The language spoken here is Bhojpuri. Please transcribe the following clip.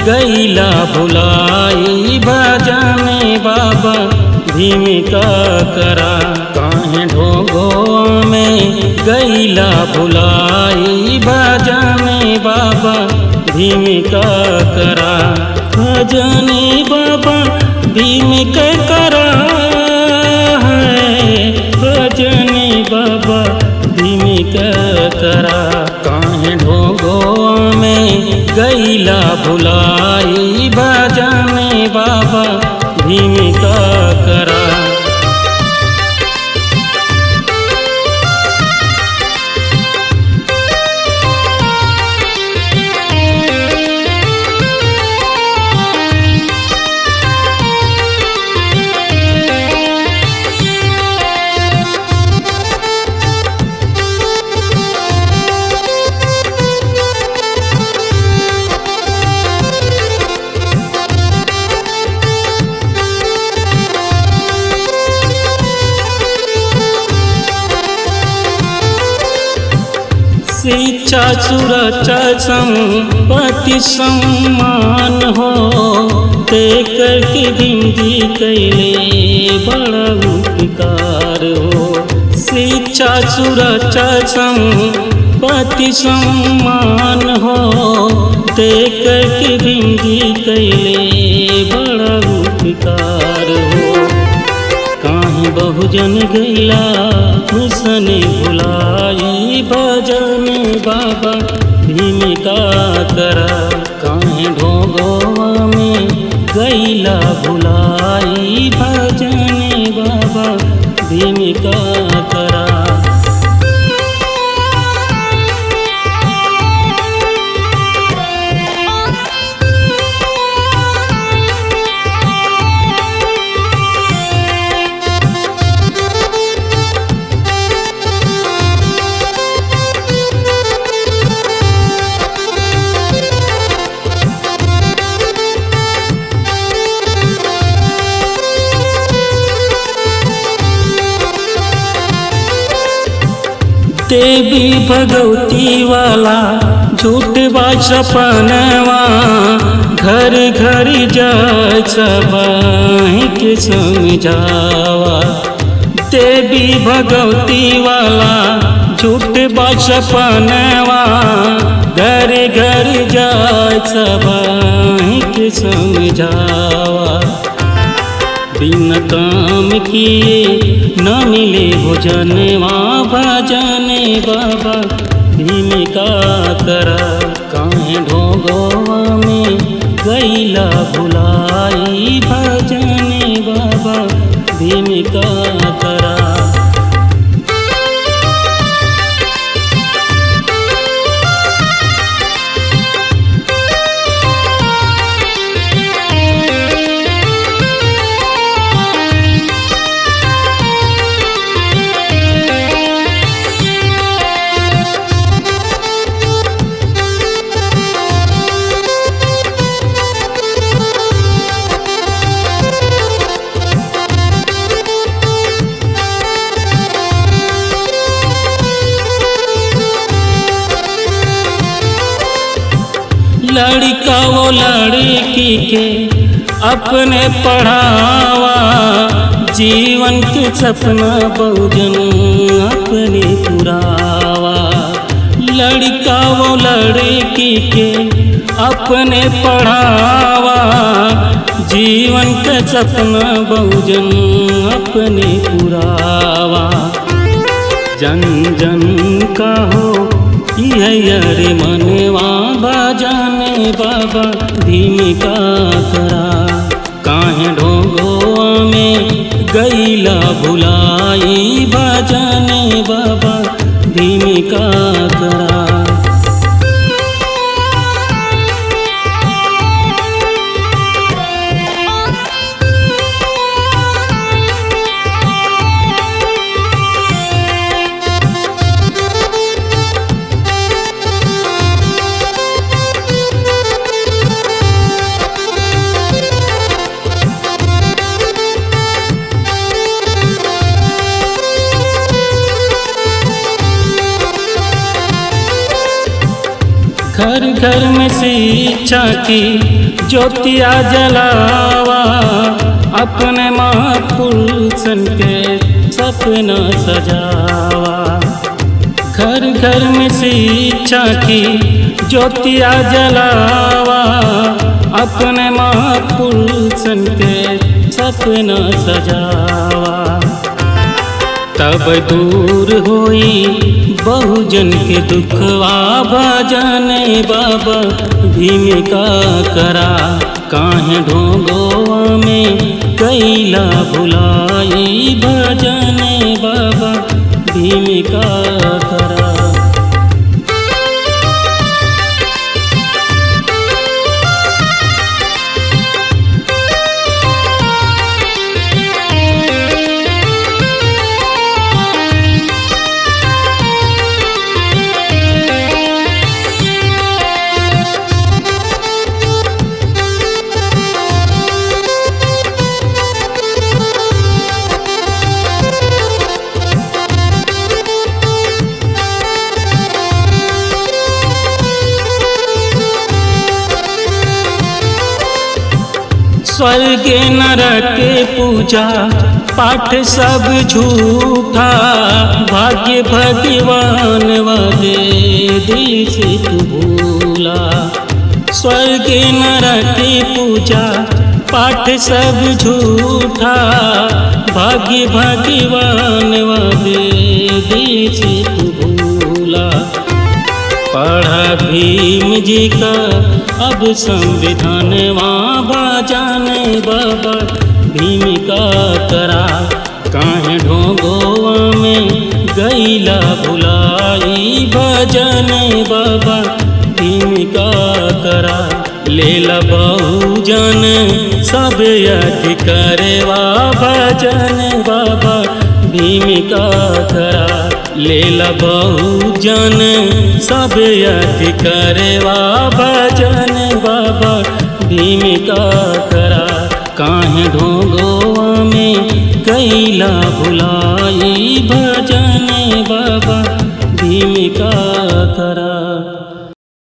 गैला भुलाई भजने बाबा भीम का करा। काहे ढोंगो में गैला भुलाई भजने बाबा भीम का करा। भजने बाबा भीम का करा है, भजने बाबा भीम का करा। काहे ढोंगो में गैला भुलाई भजने बाबा भीम का करा। शिक्षा सुरक्षा संपत्ति सम्मान हो, देकर के भीमजी कैले बड़ा उपकार हो। शिक्षा सुरक्षा संपत्ति सम्मान हो, देकर के भीमजी कैले बड़ा उपकार हो। काहे बहुजन गैला हुसने भुलाई भजने बाबा भीम का करा। काहे ढोंगो में गैला भुलाई भजने बाबा भीम का करा। देवी भगवती वाला झूठ बा सपनवा, घर घर जाय सबहि के समझावा। देवी भगवती वाला झूठ बा सपनवा, घर घर जाय सबहि के समझावा। बिना काम किए न मिले भोजनवा भजने बाबा भीम का करा। काहे ढोंगो में गैला भुलाई भजने बाबा भीम का करा। लड़का वो लड़की के अपने पढ़ावा, जीवन के सपना बहुजन अपने पुरावा। लड़का वो लड़की के अपने पढ़ावा, जीवन के सपना बहुजन अपने पुरावा। जन जन का हो रे मनवा भजने बाबा भीम का करा। काहे ढोंगो में गैला भुलाई भजने बाबा भीम का करा। घर घर में शिक्षा की ज्योतिया जलावा, अपने महापुरुषन के सपना सजावा। घर घर में शिक्षा की ज्योतिया जलावा, अपने महापुरुषन के सपना सजावा। तब दूर होई बहुजन के दुखवा, भजन बाबा भीमिका करा। काहे ढोंगोआ में कैला भुलाई, भजन बाबा भीमिका करा। स्वर्ग नरक पूजा पाठ सब झूठा, भाग्य भगवान वादे दिल से तू भूला। स्वर्ग नरक पूजा पाठ सब झूठा, भाग्य भगवान वादे दिल से तू भूला। पढ़ा भीम जी का अब संविधान, वहाँ भजन बाबा भीमिका करा। काहे ढोंगोआ में गैला भुलाई, भजन बाबा भीमिका करा। लेला बहुजन सब यज्ञ करेवा, भजन बाबा भीमिका करा। लेला बहुजन सब यज्ञ करेवा, भजन बाबा भीमिका करा। काहे ढोंगोआ में कैला भुला।